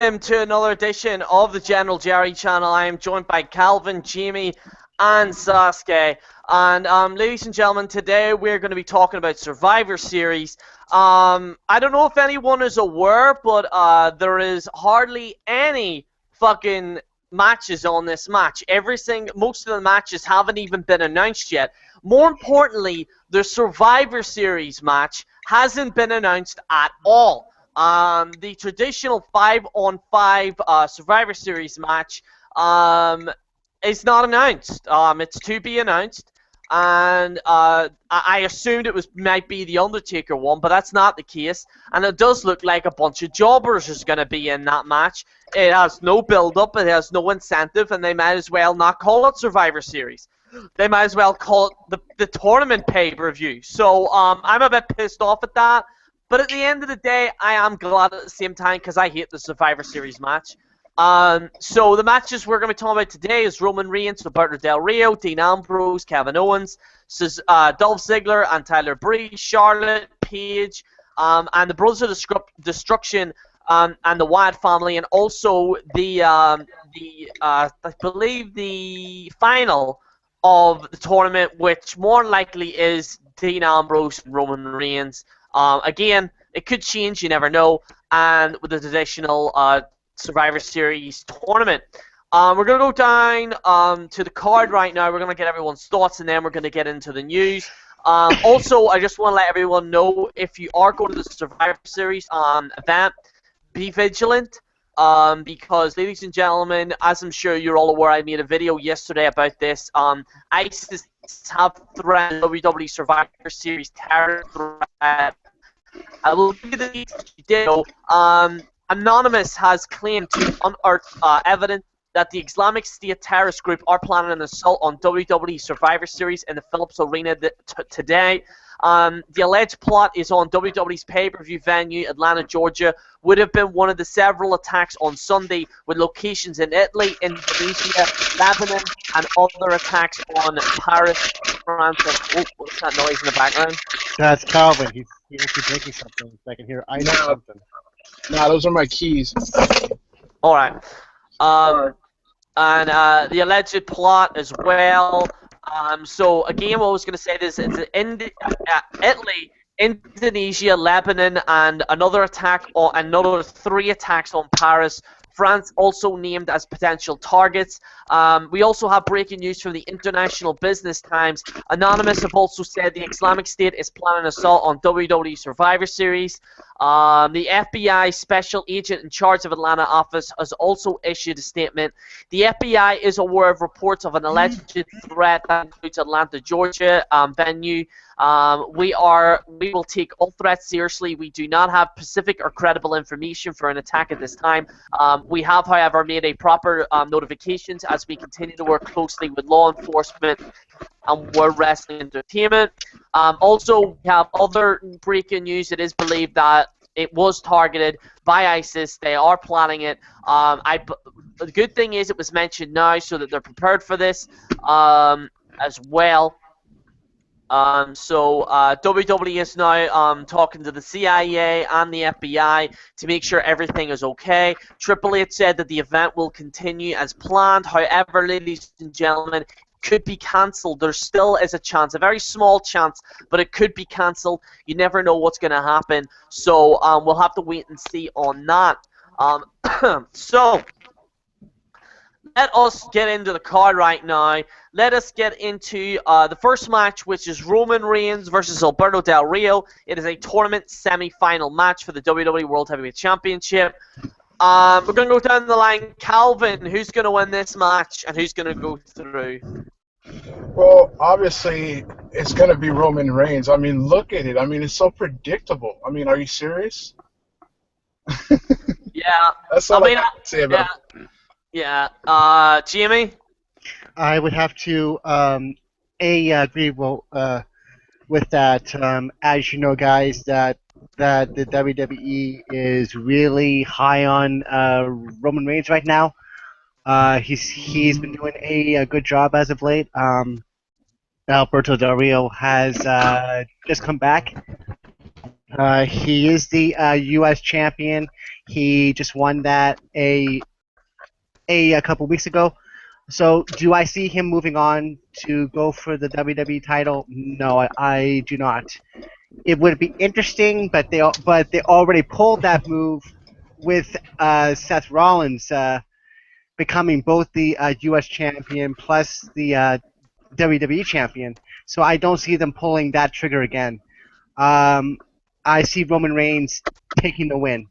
to another edition of the General Jerry channel. I am joined by Calvin, Jamie, and Sasuke. And ladies and gentlemen, today we're going to be talking about Survivor Series. I don't know if anyone is aware, but there is hardly any fucking matches on this match. Most of the matches haven't even been announced yet. More importantly, the Survivor Series match hasn't been announced at all. The traditional 5-on-5 Survivor Series match is not announced. It's to be announced, and I assumed might be the Undertaker one, but that's not the case. And it does look like a bunch of jobbers is going to be in that match. It has no build-up, it has no incentive, and they might as well not call it Survivor Series. They might as well call it the tournament pay-per-view. So I'm a bit pissed off at that. But at the end of the day, I am glad at the same time because I hate the Survivor Series match. So the matches we're going to be talking about today is Roman Reigns, Alberto Del Rio, Dean Ambrose, Kevin Owens, Dolph Ziggler and Tyler Breeze, Charlotte, Paige, and the Brothers of Destruction and the Wyatt family, and also I believe the final of the tournament, which more likely is Dean Ambrose and Roman Reigns. Again, it could change, you never know, and with the traditional Survivor Series tournament. We're going to go down to the card right now. We're going to get everyone's thoughts, and then we're going to get into the news. Also, I just want to let everyone know, if you are going to the Survivor Series event, be vigilant, because, ladies and gentlemen, as I'm sure you're all aware, I made a video yesterday about this. ISIS have threatened WWE Survivor Series terror threat. I will give you the details. Anonymous has claimed to unearth evidence that the Islamic State terrorist group are planning an assault on WWE Survivor Series in the Philips Arena today. The alleged plot is on WWE's pay-per-view venue, Atlanta, Georgia. Would have been one of the several attacks on Sunday, with locations in Italy, Indonesia, Lebanon, and other attacks on Paris, France. Oh, what's that noise in the background? That's Calvin. He's making something. I can hear. I know something. Nah, those are my keys. All right. And the alleged plot as well. So again, what I was going to say is it's Italy, Indonesia, Lebanon, and another 3 attacks on Paris. France also named as potential targets. We also have breaking news from the International Business Times. Anonymous have also said the Islamic State is planning an assault on WWE Survivor Series. The FBI special agent in charge of Atlanta office has also issued a statement. The FBI is aware of reports of an alleged threat that includes Atlanta, Georgia venue. We will take all threats seriously. We do not have specific or credible information for an attack at this time. We have, however, made a proper notifications as we continue to work closely with law enforcement and World Wrestling Entertainment. Also, we have other breaking news. It is believed that it was targeted by ISIS. They are planning it. The good thing is it was mentioned now so that they're prepared for this as well. So WWE is now talking to the CIA and the FBI to make sure everything is okay. Triple H said that the event will continue as planned. However, ladies and gentlemen, it could be cancelled. There still is a chance, a very small chance, but it could be cancelled. You never know what's going to happen. So we'll have to wait and see on that. So let us get into the card right now. Let us get into the first match, which is Roman Reigns versus Alberto Del Rio. It is a tournament semi-final match for the WWE World Heavyweight Championship. We're going to go down the line. Calvin, who's going to win this match and who's going to go through? Well, obviously, it's going to be Roman Reigns. I mean, look at it. I mean, it's so predictable. I mean, are you serious? Yeah. That's all I have to say about it. Yeah. Jamie? I would have to agree with that. As you know, guys, that the WWE is really high on Roman Reigns right now. He's been doing a good job as of late. Alberto Del Rio has just come back. He is the U.S. champion. He just won that a couple weeks ago. So, do I see him moving on to go for the WWE title? No, I do not. It would be interesting, but they already pulled that move with Seth Rollins becoming both the U.S. champion plus the WWE champion. So I don't see them pulling that trigger again. I see Roman Reigns taking the win.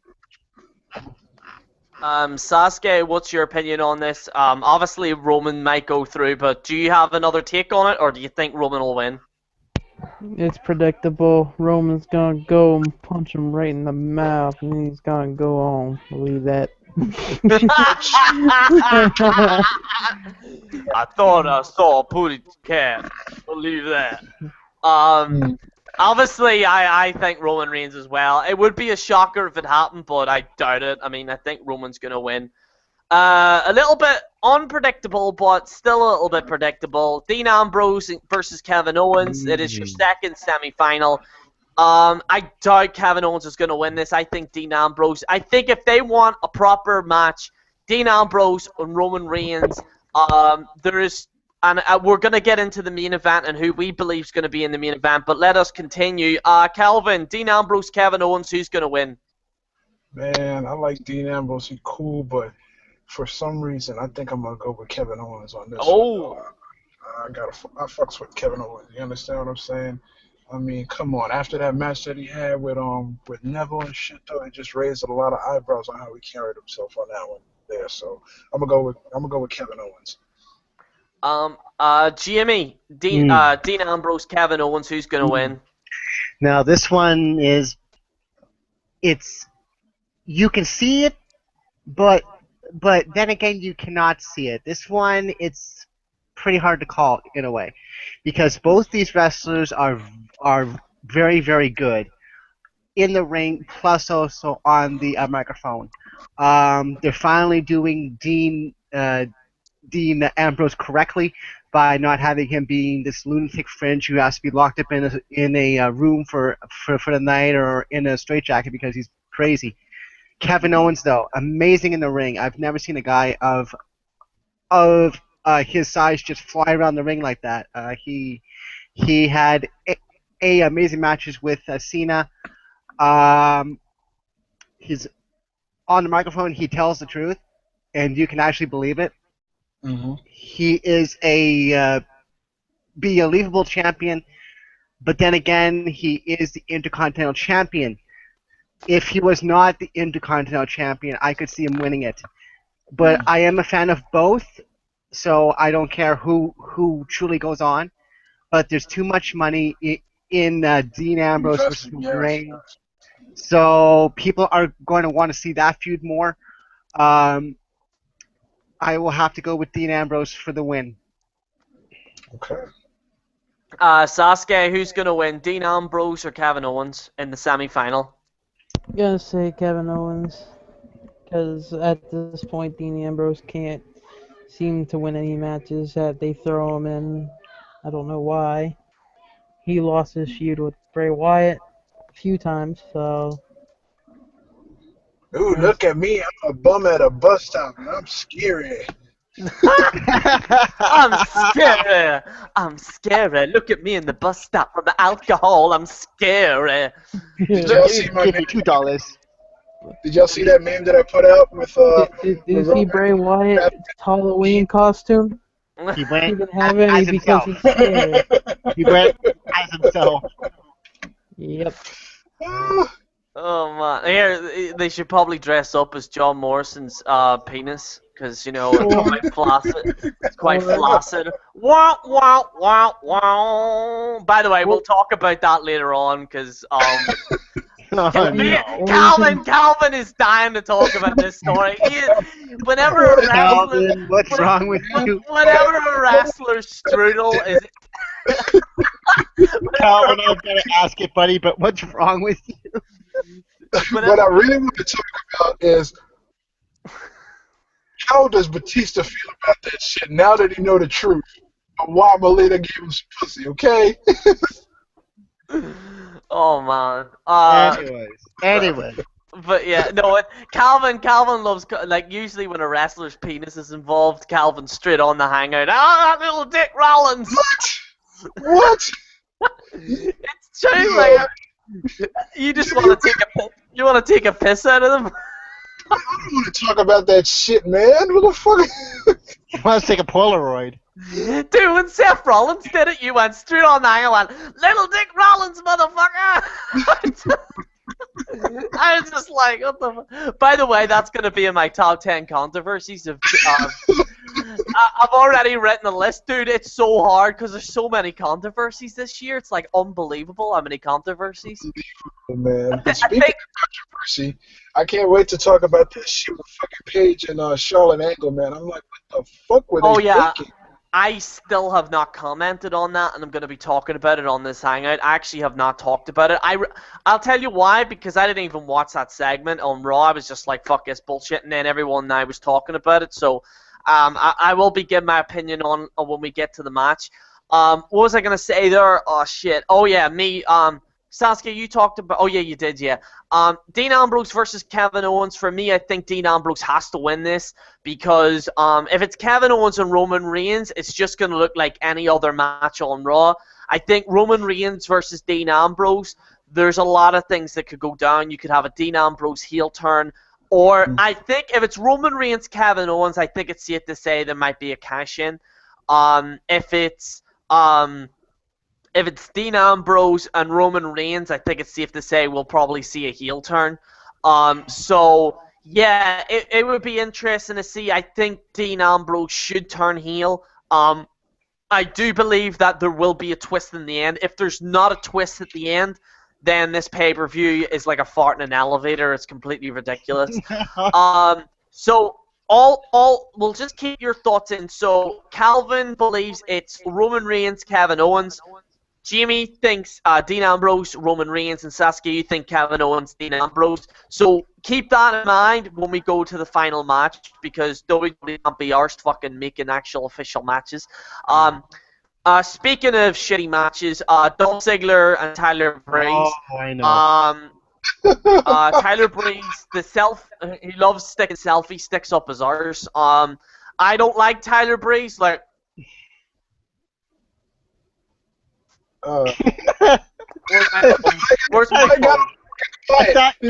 Sasuke, what's your opinion on this? Obviously Roman might go through, but do you have another take on it, or do you think Roman will win? It's predictable. Roman's gonna go and punch him right in the mouth, and he's gonna go on. Believe that. I thought I saw a pooty cat. Believe that. Obviously, I think Roman Reigns as well. It would be a shocker if it happened, but I doubt it. I mean, I think Roman's going to win. A little bit unpredictable, but still a little bit predictable. Dean Ambrose versus Kevin Owens. It is your second semi-final. I doubt Kevin Owens is going to win this. I think Dean Ambrose. I think if they want a proper match, Dean Ambrose and Roman Reigns, there is... And we're going to get into the main event and who we believe is going to be in the main event, but let us continue. Calvin, Dean Ambrose, Kevin Owens, who's going to win? Man, I like Dean Ambrose. He's cool, but for some reason, I think I'm going to go with Kevin Owens on this one. I fucks with Kevin Owens. You understand what I'm saying? I mean, come on. After that match that he had with Neville and shit, though, it just raised a lot of eyebrows on how he carried himself on that one there. So I'm gonna go with Kevin Owens. Jimmy, Dean Ambrose, Kevin Owens, who's going to win? Now, this one is, you can see it, but then again, you cannot see it. This one, it's pretty hard to call in a way, because both these wrestlers are very, very good in the ring, plus also on the microphone. They're finally doing Dean Ambrose correctly by not having him being this lunatic fringe who has to be locked up in a room for the night or in a straitjacket because he's crazy. Kevin Owens, though, amazing in the ring. I've never seen a guy of his size just fly around the ring like that. He had amazing matches with Cena. He's on the microphone. He tells the truth, and you can actually believe it. Mm-hmm. He is a believable champion, but then again, he is the Intercontinental Champion. If he was not the Intercontinental Champion, I could see him winning it. But I am a fan of both, so I don't care who truly goes on. But there's too much money in Dean Ambrose versus Reigns, so people are going to want to see that feud more. I will have to go with Dean Ambrose for the win. Okay. Sasuke, who's going to win, Dean Ambrose or Kevin Owens in the semi-final? I'm gonna say Kevin Owens, because at this point Dean Ambrose can't seem to win any matches that they throw him in. I don't know why. He lost his feud with Bray Wyatt a few times, so... Ooh, look at me. I'm a bum at a bus stop, and I'm scary. I'm scary. Look at me in the bus stop from the alcohol. I'm scary. Did y'all see my Give me meme? $2. Did y'all see that meme that I put out with Did you see Bray Wyatt's Halloween costume? He He went didn't have any as because himself. he's scared. He went as himself. Yep. Oh man, here they should probably dress up as John Morrison's penis, because you know it's quite flaccid. It's quite flaccid. Wow, wow, wow, wow. By the way, we'll talk about that later on, because Calvin is dying to talk about this story. Whenever a wrestler, Calvin, what's wrong with you? whenever a wrestler's strudel is. Calvin, I was gonna ask it, buddy, but what's wrong with you? What I really want to talk about is how does Batista feel about that shit now that he know the truth of why Melina gave him some pussy, okay? Oh man. Anyway. But yeah, no, Calvin loves, like, usually when a wrestler's penis is involved, Calvin straight on the hangout. Ah, that little Dick Rollins! What? It's true, like, you just want to take a piss, you want to take a piss out of them. I don't want to talk about that shit, man. What the fuck? He wants to take a Polaroid. Dude, when Seth Rollins did it, you went straight on the hangout and went, little Dick Rollins, motherfucker! I was just like, what the fuck? By the way, that's going to be in my top 10 controversies of I've already written a list, dude. It's so hard because there's so many controversies this year. It's like unbelievable how many controversies. Man, speaking of controversy, I can't wait to talk about this shit with fucking Paige and Charlotte Angle, man. I'm like, what the fuck were they thinking? I still have not commented on that, and I'm going to be talking about it on this hangout. I actually have not talked about it. I'll tell you why, because I didn't even watch that segment on Raw. I was just like, fuck this bullshit, and then everyone and I was talking about it, so I will be giving my opinion on when we get to the match. What was I going to say there? Oh, shit. Oh, yeah, me. Sasuke, you talked about... Oh, yeah, you did, yeah. Dean Ambrose versus Kevin Owens. For me, I think Dean Ambrose has to win this because if it's Kevin Owens and Roman Reigns, it's just going to look like any other match on Raw. I think Roman Reigns versus Dean Ambrose, there's a lot of things that could go down. You could have a Dean Ambrose heel turn. Or I think if it's Roman Reigns, Kevin Owens, I think it's safe to say there might be a cash-in. If it's Dean Ambrose and Roman Reigns, I think it's safe to say we'll probably see a heel turn. So, yeah, it would be interesting to see. I think Dean Ambrose should turn heel. I do believe that there will be a twist in the end. If there's not a twist at the end, then this pay-per-view is like a fart in an elevator. It's completely ridiculous. So, we'll just keep your thoughts in. So, Calvin believes it's Roman Reigns, Kevin Owens. Jamie thinks Dean Ambrose, Roman Reigns, and Sasuke, you think Kevin Owens, Dean Ambrose. So keep that in mind when we go to the final match, because WWE can't be arsed fucking making actual official matches. Speaking of shitty matches, Dolph Ziggler and Tyler Breeze. Oh, I know. Tyler Breeze, he loves sticking selfie sticks up his arse. I don't like Tyler Breeze. Like, where's my phone? I thought you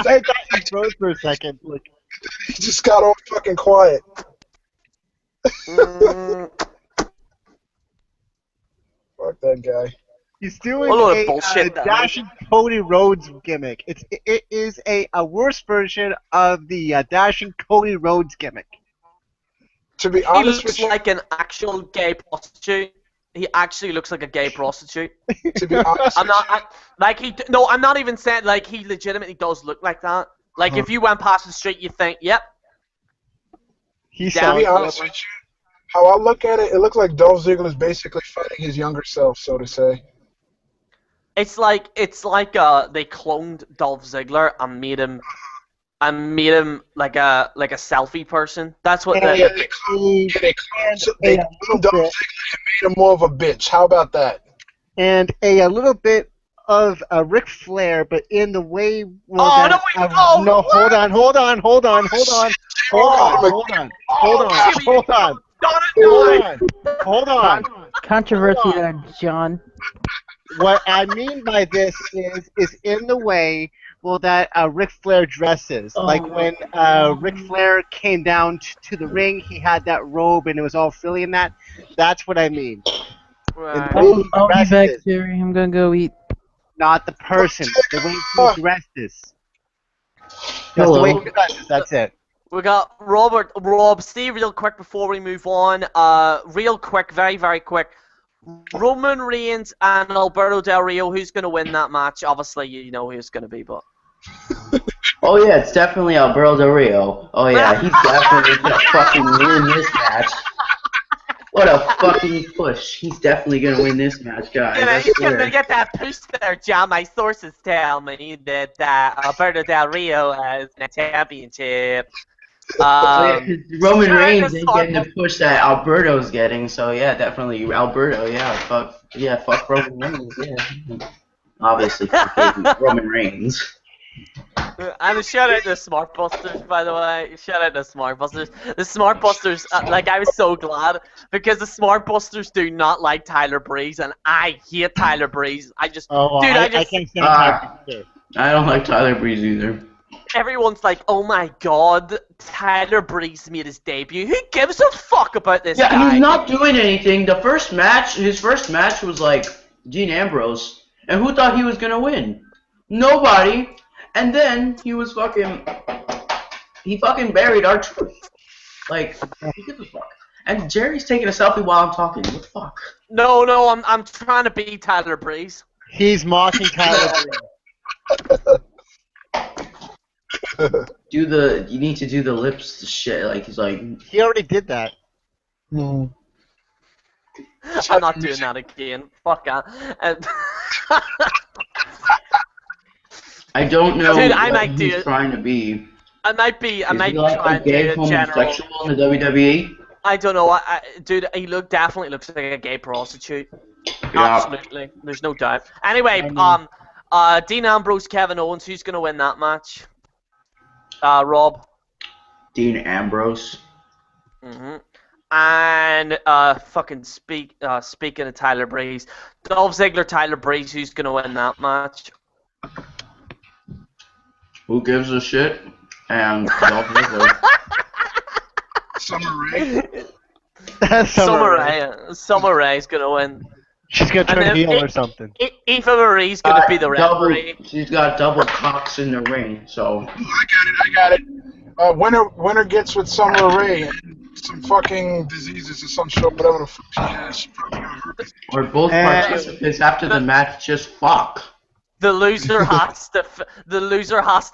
froze for a second. Like, He just got all fucking quiet. Fuck that guy. he's doing bullshit, a Dashing Cody Rhodes gimmick. It is a worse version of the Dashing Cody Rhodes gimmick. To be He honest looks with you, like an actual gay prostitute. He actually looks like a gay prostitute. to be honest, I'm not even saying, like, he legitimately does look like that. Like, if you went past the street, you think, yep. He to Yeah, be sounds honest with you, how I look at it, it looks like Dolph Ziggler is basically fighting his younger self, so to say. It's like they cloned Dolph Ziggler and made him like a selfie person. That's what And Yeah, they cloned Dolph Ziggler and made him more of a bitch. How about that? and a little bit of a Ric Flair, but in the way. Well, Oh, that, no, wait, no, no, what? hold on. Controversy there, John. What I mean by this is in the way, well, that Ric Flair dresses. Like when Ric Flair came down to the ring, he had that robe and it was all frilly and that. That's what I mean. Right. I'll be back, Jerry. I'm gonna go eat. Not the person, the way he dresses. That's the way he dresses, that's it. We got Rob, stay real quick before we move on. Real quick, very, very quick. Roman Reigns and Alberto Del Rio, who's going to win that match? Obviously, you know who it's going to be, but... Oh yeah, it's definitely Alberto Del Rio. Oh yeah, he's definitely gonna fucking win this match. What a fucking push. He's definitely gonna win this match, guys. He's going to get that push there, John. My sources tell me that Alberto Del Rio has the championship. Roman Reigns ain't getting the push that Alberto's getting, so yeah, definitely Alberto, fuck Roman Reigns, yeah. Obviously, fucking Roman Reigns. And a shout out to Smart Busters, by the way. Shout out to Smart Busters. The Smart Busters, like, I was so glad because the Smart Busters do not like Tyler Breeze, and I hate Tyler Breeze. Oh, Dude, I can't stand Tyler either. I don't like Tyler Breeze either. Everyone's like, oh my god, Tyler Breeze made his debut. Who gives a fuck about this Yeah, guy? he's not doing anything. His first match was like Dean Ambrose, and who thought he was gonna win? Nobody. And then he fucking buried our truth. Like, who gives a fuck? And Jerry's taking a selfie while I'm talking. What the fuck? No, I'm trying to be Tyler Breeze. He's mocking Tyler Breeze. You need to do the lips shit. Like, he's like. He already did that. Mm. I'm not doing that again. Fuck that. I don't know Dude, I what might do he's it. trying to be. I might be Is he try like a and do gay a general. homosexual in the WWE? I don't know. Dude, he definitely looks like a gay prostitute. Yeah. Absolutely, there's no doubt. Anyway, Dean Ambrose, Kevin Owens, who's gonna win that match? Rob. Dean Ambrose. And speaking of Tyler Breeze, Dolph Ziggler, Tyler Breeze, who's gonna win that match? Who gives a shit? And Dolph Ziggler. Summer Rae. Summer Rae's gonna win. She's gonna turn heel or something. Eva Marie's gonna be the referee. She's got double cocks in the ring, so. I got it. Winner gets with Summer Rae. Some fucking diseases or some shit, whatever the fuck she has. She probably got herpes. Or both participants after the match just fuck. The loser has to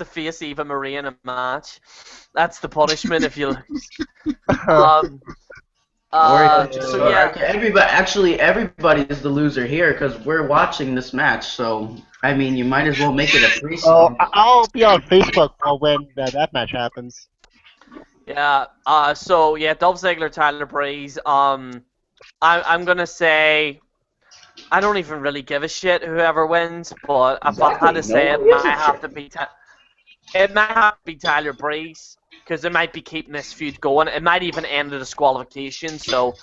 face Eva Marie in a match. That's the punishment if you lose. So yeah, everybody is the loser here because we're watching this match. So I mean, you might as well make it a threesome. Oh, I'll be on Facebook when that match happens. Yeah. So yeah, Dolph Ziggler, Tyler Breeze. I'm gonna say. I don't even really give a shit whoever wins, but if I had to say it might have to be Tyler Breeze because it might be keeping this feud going. It might even end the disqualification. So,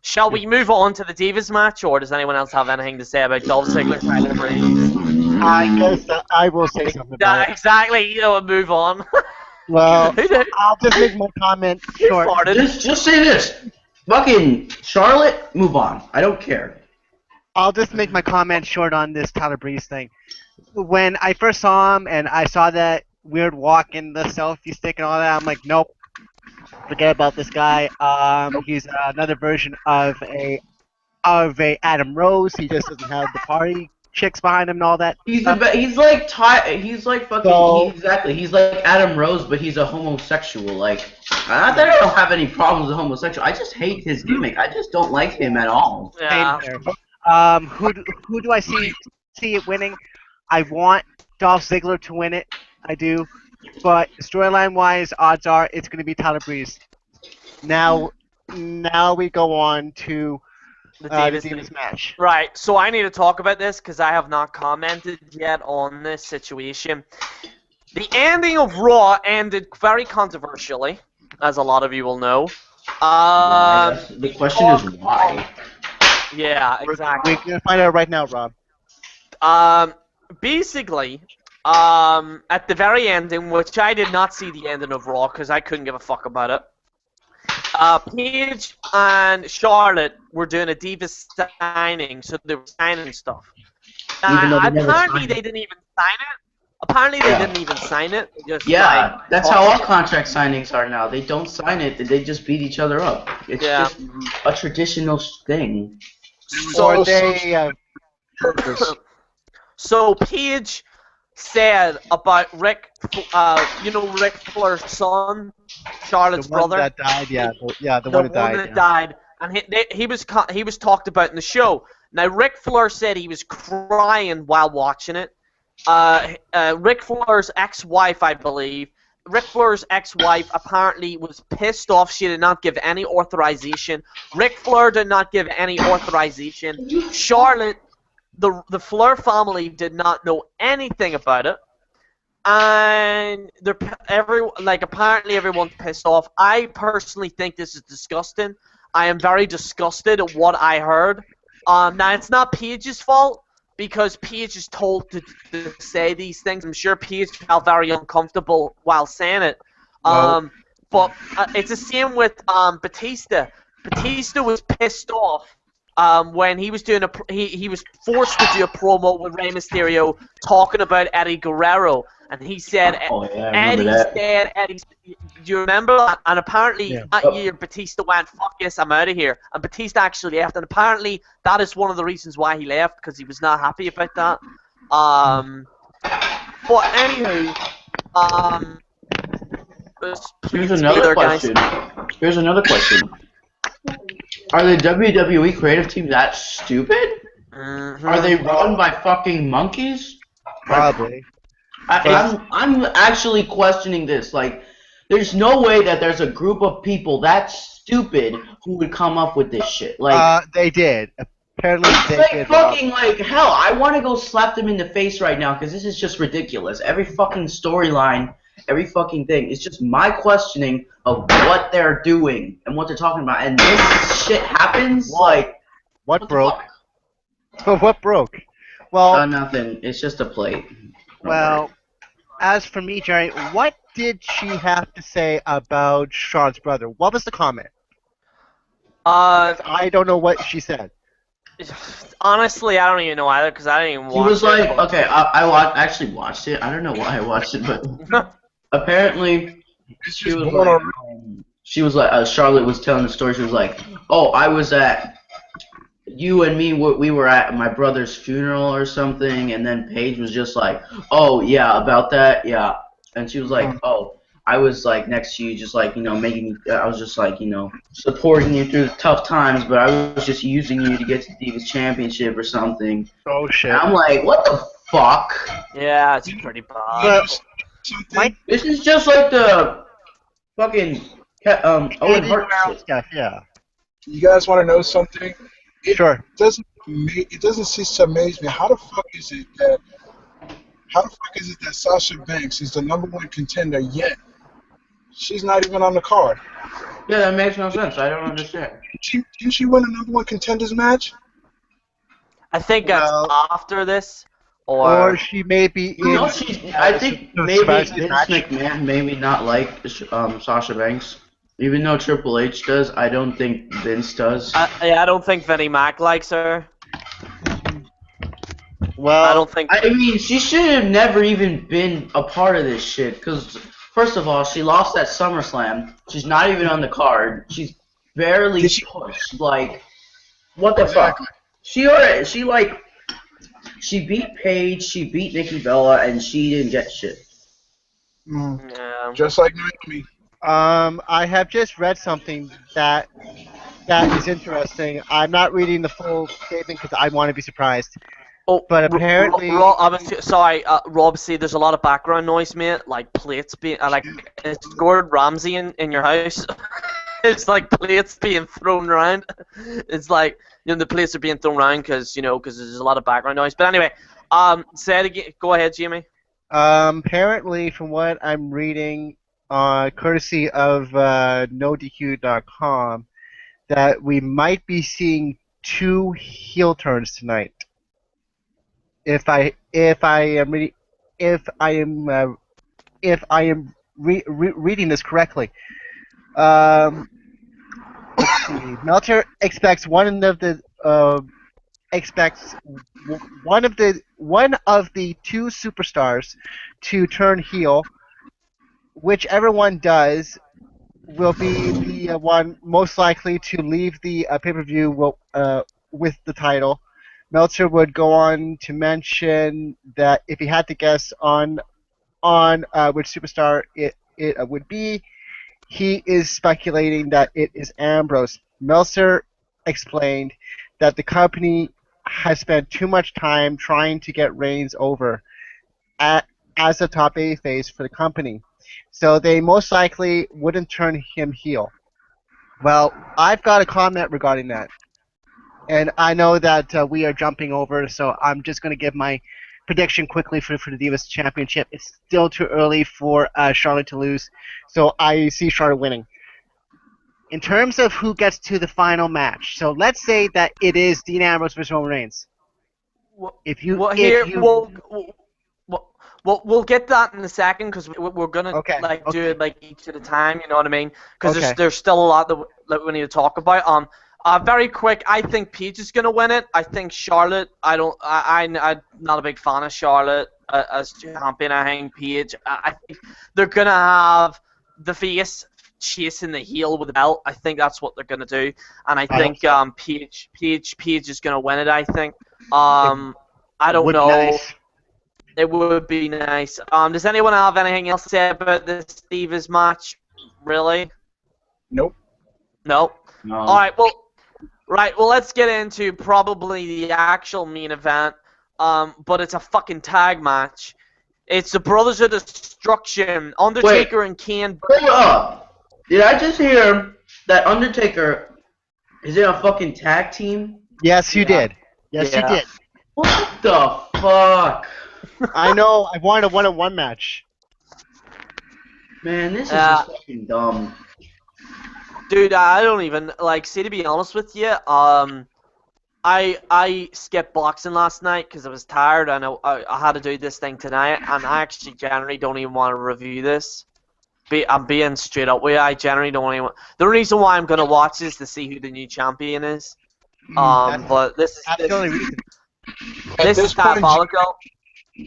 shall we move on to the Divas match, or does anyone else have anything to say about Dolph Ziggler, Tyler Breeze? I guess I will say something about it. Exactly. Move on. Well, I'll just make my comment short. Just say this. Fucking Charlotte, move on. I don't care. I'll just make my comment short on this Tyler Breeze thing. When I first saw him and I saw that weird walk and the selfie stick and all that, I'm like, nope, forget about this guy. He's another version of a Adam Rose. He just doesn't have the party chicks behind him and all that. He's like Adam Rose, but he's a homosexual. Like, not that I don't have any problems with homosexual. I just hate his gimmick. I just don't like him at all. Yeah. Who do I see it winning? I want Dolph Ziggler to win it. I do. But storyline wise, odds are it's going to be Tyler Breeze. Now we go on to the Divas match. Right. So I need to talk about this because I have not commented yet on this situation. The ending of Raw ended very controversially, as a lot of you will know. The question is why. Yeah, exactly. We're gonna find out right now, Rob. Basically, at the very ending, which I did not see the ending of Raw because I couldn't give a fuck about it. Paige and Charlotte were doing a Divas signing, so they were signing stuff. Apparently, they didn't even sign it. Apparently, they didn't even sign it. Just, that's how all contract signings are now. They don't sign it; they just beat each other up. It's just a traditional thing. So So Paige said about Rick Flair's son, Charlotte's brother. That died, the one that died, and he was talked about in the show. Now Ric Flair said he was crying while watching it. Ric Flair's ex-wife, I believe. Ric Flair's ex-wife apparently was pissed off. She did not give any authorization. Ric Flair did not give any authorization. Charlotte, the Flair family did not know anything about it. and apparently everyone's pissed off. I personally think this is disgusting. I am very disgusted at what I heard. Now it's not Paige's fault because Paige is told to say these things. I'm sure Paige felt very uncomfortable while saying it. Well- But it's the same with Batista. Batista was pissed off when he was doing he was forced to do a promo with Rey Mysterio talking about Eddie Guerrero, and he said, Oh yeah, I remember Eddie's that. dead, Eddie's... Do you remember that? And apparently Yeah. that year Batista went, fuck this, I'm out of here. And Batista actually left, and apparently that is one of the reasons why he left, because he was not happy about that. But anywho, Here's another question. Here's another question. Are the WWE creative team that stupid? Are they run by fucking monkeys? Probably. I'm actually questioning this. Like, there's no way that there's a group of people that stupid who would come up with this shit. Like, They did. Apparently they like did. fucking like hell. I want to go slap them in the face right now because this is just ridiculous. Every fucking storyline, every fucking thing. It's just my questioning of what they're doing and what they're talking about. And this shit happens. Like, What the broke? fuck? What broke? Well, Nothing. It's just a plate. well, as for me, Jerry, what did she have to say about Sean's brother? What was the comment? I don't know what she said. Honestly, I don't even know either because I didn't even watch it. He was like, okay, actually watched it. I don't know why I watched it, but apparently she was like, Charlotte was telling the story. She was like, oh, I was at you and me. We were at my brother's funeral or something, and then Paige was just like, oh yeah, about that, yeah, and she was like, oh, I was like next to you, just like making. I was just like supporting you through the tough times, but I was just using you to get to the Divas Championship or something. Oh shit! And I'm like, what the fuck? Yeah, it's pretty bad. This is just like the fucking Owen Hart shit. Stuff, yeah. You guys want to know something? Sure. It doesn't cease to amaze me. How the fuck is it that Sasha Banks is the #1 contender yet she's not even on the card? Yeah, that makes no sense. I don't understand. Didn't she win a #1 contenders match? I think that's after this, Or she may be in. No, I think maybe Vince McMahon maybe not like Sasha Banks. Even though Triple H does, I don't think Vince does. I don't think Vinnie Mac likes her. Well, I don't think. I mean, she should have never even been a part of this shit. Because first of all, she lost at SummerSlam. She's not even on the card. She's barely pushed. Like, what the fuck? She beat Paige, she beat Nikki Bella, and she didn't get shit. Yeah. Just like Naomi. I have just read something that is interesting. I'm not reading the full statement because I want to be surprised. Oh, But apparently, sorry, Rob. See, there's a lot of background noise, mate. Like plates being, it's Gordon Ramsay in your house. It's like plates being thrown around. It's like the plates are being thrown around because there's a lot of background noise. But anyway, say it again. Go ahead, Jamie. apparently, from what I'm reading, courtesy of NoDQ.com, that we might be seeing 2 heel turns tonight. If I am reading this correctly. Let's see. Meltzer expects one of the 2 superstars to turn heel. Whichever one does will be the one most likely to leave the pay-per-view with the title. Meltzer would go on to mention that if he had to guess on which superstar it would be, he is speculating that it is Ambrose. Meltzer explained that the company has spent too much time trying to get Reigns over as a top babyface for the company, so they most likely wouldn't turn him heel. Well, I've got a comment regarding that. And I know that we are jumping over, so I'm just going to give my prediction quickly for the Divas Championship. It's still too early for Charlotte to lose, so I see Charlotte winning. In terms of who gets to the final match, so let's say that it is Dean Ambrose versus Roman Reigns. If you we'll get that in a second because we're gonna do it like each at a time. You know what I mean? Because there's still a lot that we need to talk about. Very quick. I think Paige is gonna win it. I think Charlotte. I'm not a big fan of Charlotte as champion. I think Paige. I think they're gonna have the face chasing the heel with the belt. I think that's what they're gonna do, and I think Paige is gonna win it. I think. I don't know. Nice. It would be nice. Does anyone have anything else to say about this Divas match? Really? Nope. No. No. All right. Well, let's get into probably the actual main event. But it's a fucking tag match. It's the Brothers of Destruction, Undertaker and Kane. Hold up. Did I just hear that Undertaker is in a fucking tag team? Yes, you did. Yes, you did. What the fuck? I know. I wanted a one-on-one match. Man, this is just fucking dumb. Dude, I don't even see, to be honest with you. I skipped boxing last night because I was tired and I had to do this thing tonight, and I actually generally don't even want to review this. I'm being straight up with you. I generally don't even. The reason why I'm gonna watch is to see who the new champion is. But this is the only reason. This is diabolical.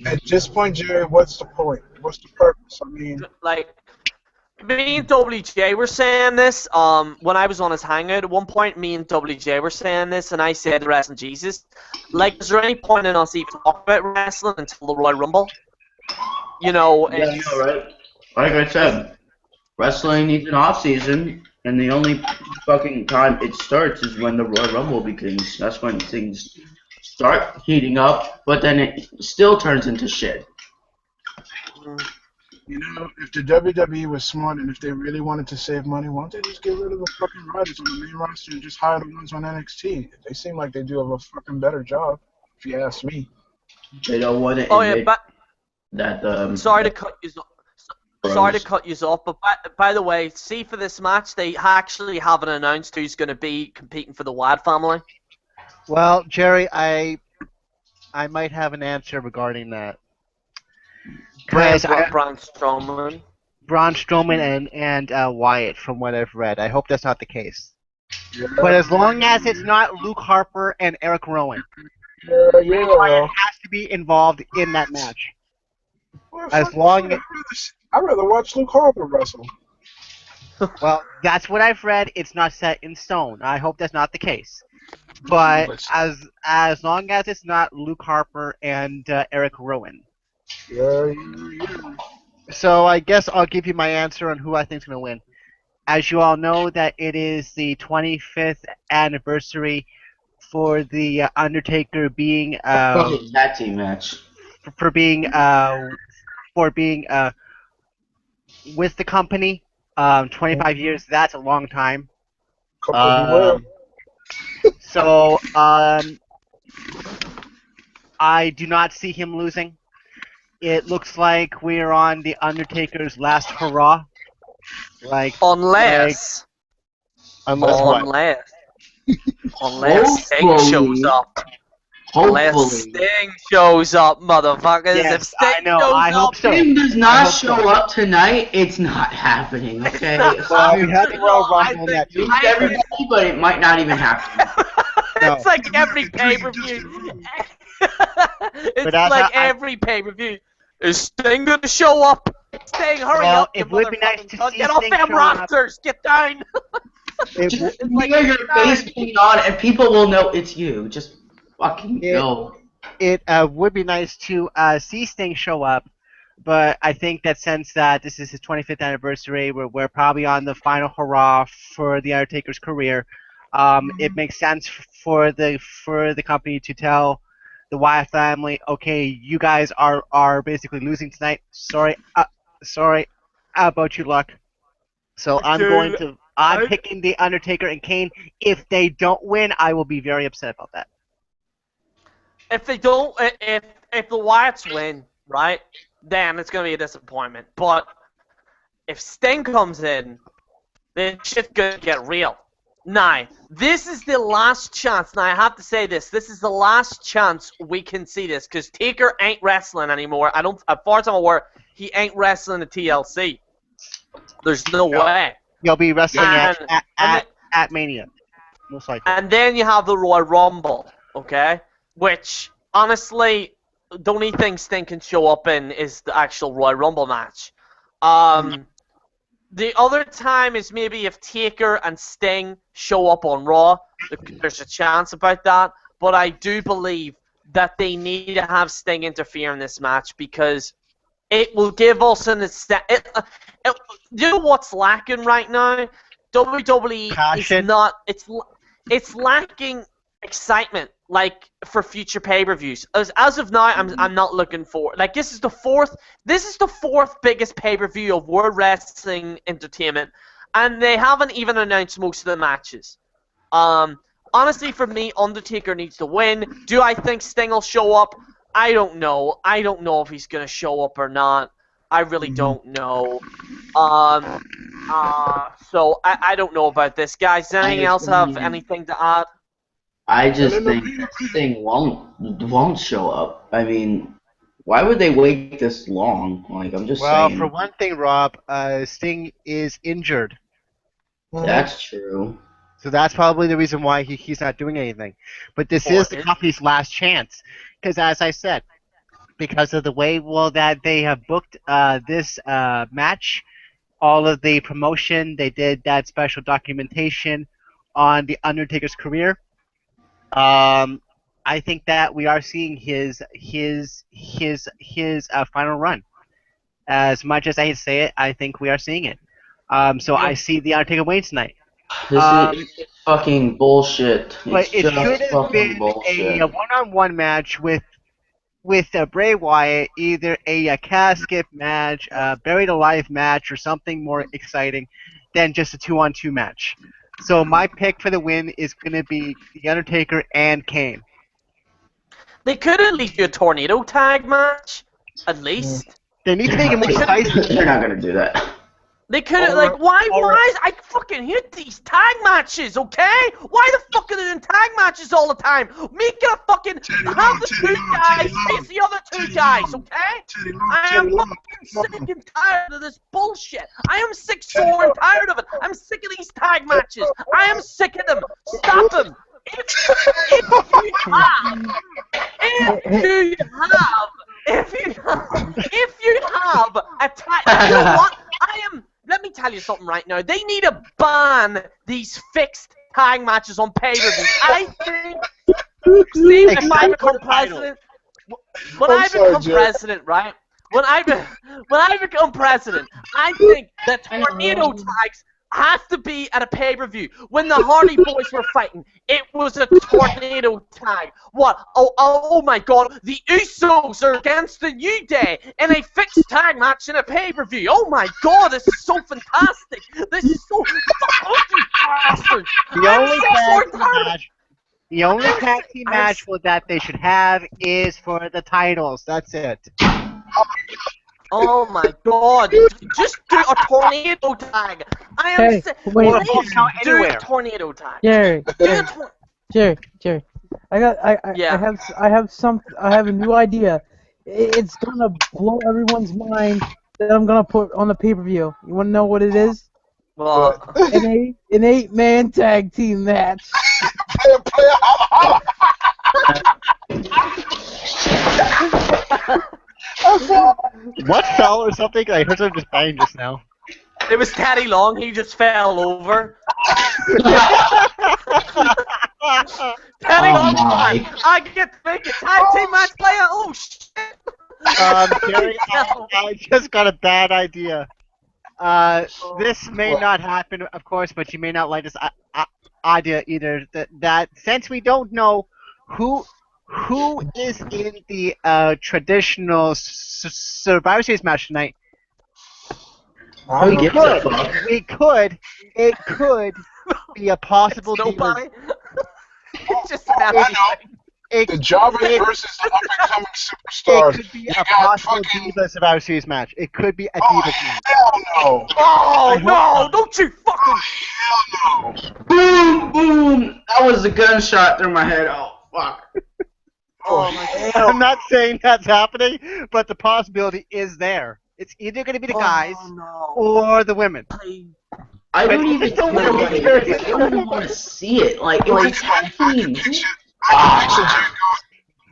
At this point, Jerry, what's the point? What's the purpose? I mean, me and WJ were saying this. When I was on his hangout at one point, me and WJ were saying this, and I said, "Rest in Jesus." Is there any point in us even talking about wrestling until the Royal Rumble? You know. Yeah, I know, right? Like I said, wrestling needs an off season, and the only fucking time it starts is when the Royal Rumble begins. That's when things start heating up, but then it still turns into shit. You know, if the WWE was smart and if they really wanted to save money, why don't they just get rid of the fucking writers on the main roster and just hire the ones on NXT? They seem like they do have a fucking better job, if you ask me. They don't want to admit that. Sorry to cut you off, but by the way, see, for this match, they actually haven't announced who's going to be competing for the Wyatt family. Well, Jerry, I might have an answer regarding that. Braun Strowman. Braun Strowman and Wyatt, from what I've read. I hope that's not the case. Yeah. But as long as it's not Luke Harper and Eric Rowan, Wyatt has to be involved in that match. Well, I'd rather watch Luke Harper wrestle. Well, that's what I've read. It's not set in stone. I hope that's not the case. But as long as it's not Luke Harper and Eric Rowan. Yeah. So I guess I'll give you my answer on who I think is going to win. As you all know, that it is the 25th anniversary for the Undertaker being tag team match. For being with the company. 25 years. That's a long time. So I do not see him losing. It looks like we're on the Undertaker's last hurrah. Unless Sting shows up. Unless Sting shows up, motherfuckers. Yes, if Sting I know. I hope so. Sting does not show up tonight, it's not happening, okay? Well, we have the Royal Rumble next week. Everybody, but it might not even happen. It's like every pay-per-view. Every pay-per-view. Is Sting going to show up? Sting, hurry up! It would be nice to see Get off them rosters! Get down! Just wear your face paint on, and people will know it's you. Just fucking go. It would be nice to see Sting show up, but I think that since that this is his 25th anniversary, we're probably on the final hurrah for the Undertaker's career. It makes sense for the company to tell the Wyatt family, okay, you guys are basically losing tonight. Sorry about your luck. So I'm picking the Undertaker and Kane. If they don't win, I will be very upset about that. if they don't, if the Wyatts win, right, then it's gonna be a disappointment. But if Sting comes in, then shit's gonna get real. Now, this is the last chance. Now, I have to say this. This is the last chance we can see this, because Taker ain't wrestling anymore. I don't, as far as I'm aware, he ain't wrestling at TLC. There's no way. He'll be wrestling And- at Mania, most likely. And then you have the Royal Rumble, okay? Which, honestly, the only thing Sting can show up in is the actual Royal Rumble match. The other time is maybe if Taker and Sting show up on Raw. There's a chance about that. But I do believe that they need to have Sting interfere in this match because it will give us an... you know what's lacking right now? WWE Passion. is not... It's lacking excitement, like, for future pay-per-views. As of now, I'm not looking for... Like, this is the fourth biggest pay-per-view of World Wrestling Entertainment, and they haven't even announced most of the matches. Honestly, for me, Undertaker needs to win. Do I think Sting will show up? I don't know. I don't know if he's going to show up or not. I really don't know. So I don't know about this, guys. Does anything else have anything to add? I just think Sting won't show up. I mean, why would they wait this long? Like, I'm just Well, saying. for one thing, Rob, Sting is injured. That's true. So that's probably the reason why he's not doing anything. But this is the company's last chance. Because as I said, because of the way that they have booked this match, all of the promotion, they did that special documentation on the Undertaker's career. I think that we are seeing his final run. As much as I hate to say it, I think we are seeing it. So I see the Undertaker winning tonight. This is fucking bullshit. But it should have been bullshit. a one-on-one match with Bray Wyatt, either a casket match, a buried alive match, or something more exciting than just a 2-on-2 match. So my pick for the win is going to be The Undertaker and Kane. They could at least do a tornado tag match, at least. They need to make it more spicy. They're not gonna do that. They could have, like, why is, I fucking hate these tag matches, okay? Why the fuck are they doing tag matches all the time? Make it a fucking, have the two guys face the other two guys, okay? I am fucking sick and tired of this bullshit. I am sick, sore, and tired of it. I'm sick of these tag matches. I am sick of them. Stop them. If you have a tag, you know what? Let me tell you something right now. They need to ban these fixed tag matches on pay-per-views. I think, see, if I become president, when I become president, right? When I become president, I think that tornado tags have to be at a pay-per-view. When the Hardy Boys were fighting, it was a tornado tag. What? Oh my God! The Usos are against the New Day in a fixed tag match in a pay-per-view. Oh my God! This is so fantastic. This is so fuck off, you bastards! The only tag team match that they should have is for the titles. That's it. Oh my God! Just do a tornado tag. I am sick. Wait. Please do a tornado tag. Jerry, Jerry. I have a new idea. It's gonna blow everyone's mind that I'm gonna put on the pay-per-view. You wanna know what it is? Well, An 8-man tag team match. What fell or something? I heard something just bang just now. it was Teddy Long. He just fell over. Teddy Long. I get to make a tag team match player. Oh shit! Jerry, I just got a bad idea. This may not happen, of course, but you may not like this idea either. That since we don't know who is in the traditional Survivor Series match tonight, it could be a possible. Nobody. It's just The Jobbers versus the up-and-coming It superstars. could be You a got possible fucking... Divas Survivor Series match. It could be a Oh, Divas match. hell no. Oh no! Don't you fucking. Hell no. Boom, boom. That was a gunshot through my head. Oh, fuck. Oh my god. I'm not saying that's happening, but the possibility is there. It's either going to be the guys Oh no. or the women. I don't But even it's so care what it weird. is. I don't even want to see it. Like, it's a tag team.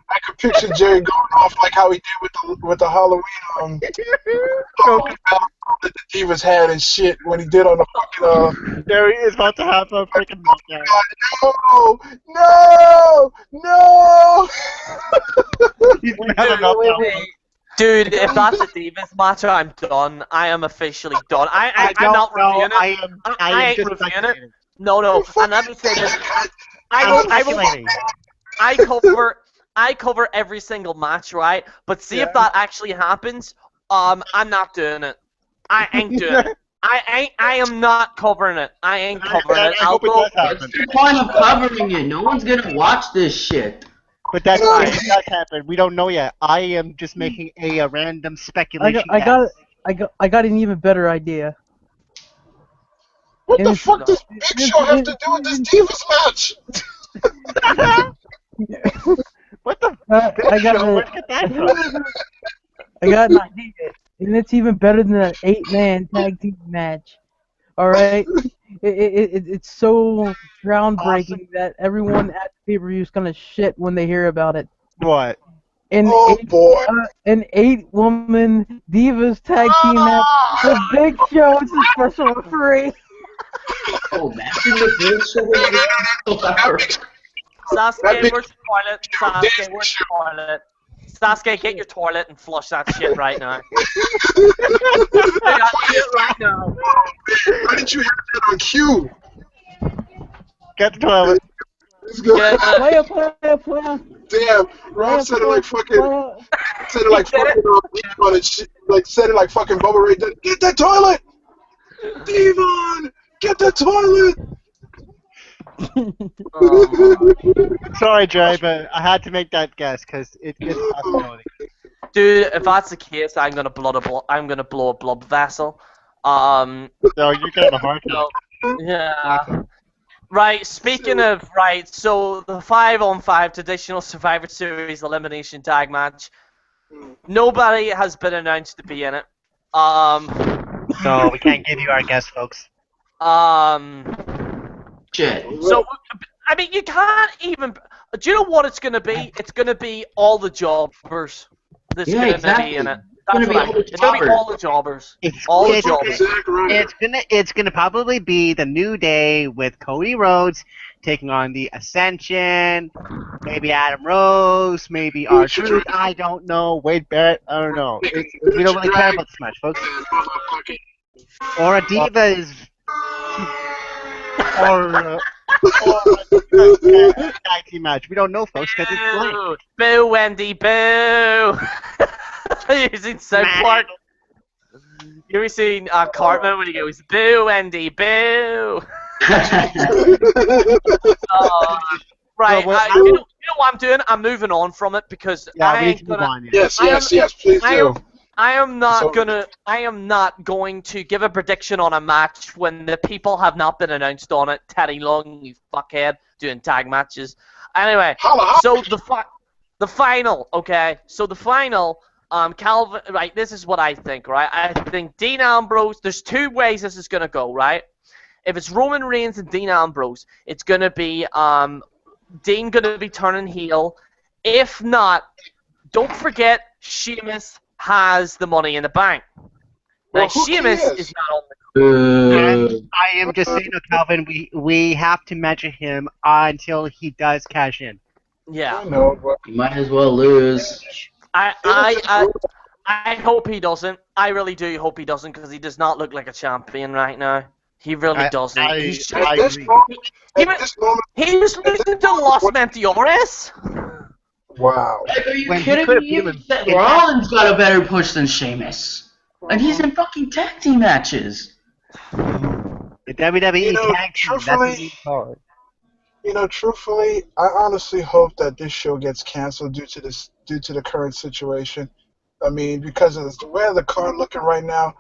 I could picture Jerry going off like how he did with the Halloween that the Divas had and shit when he did on the fucking Jerry is about to have a freaking meltdown. No! He's going to have a meltdown. Dude, if that's a Divas match, I'm done. I am officially done. I'm don't not know. reviewing it. I ain't just reviewing it. speculating. No. And let me say this. I'm speculating. I cover every single match, right? But see if that actually happens. I'm not doing it. I ain't doing it. I am not covering it. I ain't covering it. I hope it does happen. What's the point of covering it? No one's gonna watch this shit. But that's right. It does happen. We don't know yet. I am just making a random speculation. I got an even better idea. What the And fuck does Big Show have to do with this Divas match? What the? I got Where'd you get that from? I got an idea, and it's even better than an 8-man tag team match. All right, it's so groundbreaking that everyone at the pay-per-view is gonna shit when they hear about it. What? An Boy. An 8-woman Divas tag team match with Big Show as a special referee. Oh, imagine the Big Show. Sasuke, where's the toilet? Sasuke, where's the toilet? Sasuke, get your toilet and flush that shit right now. I got it right now. Why didn't you have that on cue? Get the toilet. Let's go. Player. Damn, Rob said it like fucking. Said it like fucking Devon and shit. Like said it like fucking Bubba Ray. Get that toilet, Devon. Get the toilet. Sorry, Jay, but I had to make that guess because it's a possibility. Dude, if that's the case, I'm gonna blow a blood vessel. So you're getting a heart attack. Yeah. Right, speaking of, so the 5-on-5 traditional Survivor Series elimination tag match, nobody has been announced to be in it. So we can't give you our guess, folks. Shit. So, I mean, you can't even, do you know what it's gonna be? It's gonna be all the jobbers that's gonna be in it. It's gonna be all the jobbers. All the jobbers. It's gonna probably be the New Day with Cody Rhodes taking on the Ascension, maybe Adam Rose, maybe R-Truth, I don't know, Wade Barrett, I don't know. We don't really care about this match, folks. Or a Divas, or a tag team match. We don't know, folks, because it's blank. Boo, Wendy, boo! Using South Park. You ever seen Cartman when he goes, boo, Wendy, boo! Right, you know what I'm doing? I'm moving on from it because I ain't gonna. Yes, please do. I am not going to give a prediction on a match when the people have not been announced on it. Teddy Long, you fuckhead, doing tag matches. Anyway, so the final, okay? So the final, Calvin, right? This is what I think, right? I think Dean Ambrose. There's two ways this is gonna go, right? If it's Roman Reigns and Dean Ambrose, it's gonna be Dean gonna be turning heel. If not, don't forget Sheamus has the Money in the Bank. Now Sheamus is not on the. I am just saying, Calvin. We have to measure him until he does cash in. Yeah. I know, but You might as well lose. I hope he doesn't. I really do hope he doesn't because he does not look like a champion right now. He really doesn't. I He was losing to Los Mentiores. wow. Like, are you When he kidding could've me? even- Seth Rollins got a better push than Sheamus. And he's in fucking tag team matches. The WWE tag team. That's what we call it. You know, truthfully, I honestly hope that this show gets canceled due to the current situation. I mean, because of the way the card looking right now,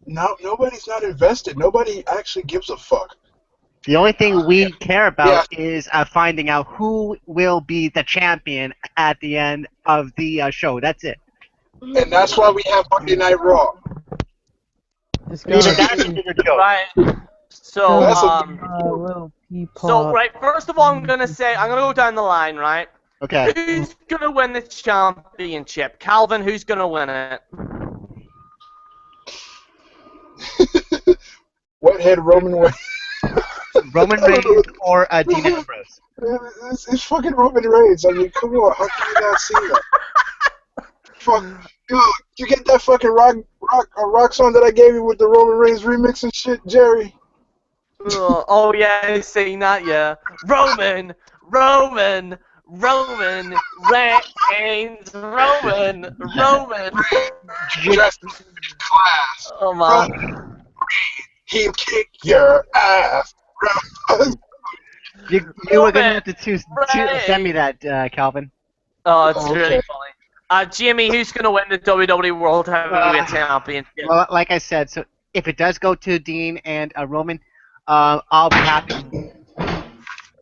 nobody's not invested. Nobody actually gives a fuck. The only thing Yeah. we care Yeah, about is finding out who will be the champion at the end of the show. That's it. and that's why we have Monday Night Raw. It's But even gonna that's a be bigger joke. Right. So, That's a little so teapot. right. First of all, I'm gonna go down the line, right? Okay. Who's gonna win the championship? Calvin, who's gonna win it? Wethead Roman Reigns. Roman Reigns or Dean Ambrose. It's fucking Roman Reigns. I mean, come on, how can you not see that? Fuck, yo, you get that fucking rock song that I gave you with the Roman Reigns remix and shit, Jerry? Oh yeah, I've seen that. Yeah, Roman Reigns, Roman. Dressed in class. Oh man. He'll kick your ass. You were gonna have to send me that, Calvin. Oh, it's Okay. really funny. Jimmy, who's gonna win the WWE World Heavyweight Championship? Well, like I said, so if it does go to Dean and Roman, I'll be happy.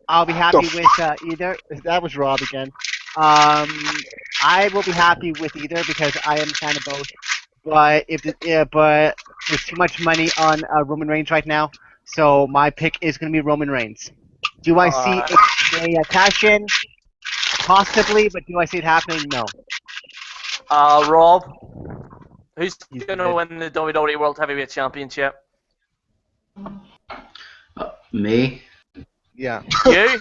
I'll be happy with either. That was Rob again. I will be happy with either because I am kind of both. But but there's too much money on Roman Reigns right now, so my pick is going to be Roman Reigns. Do I see a cash in? Possibly, but do I see it happening? No. Rob, who's He's gonna good. win the WWE World Heavyweight Championship? Me? Yeah. You?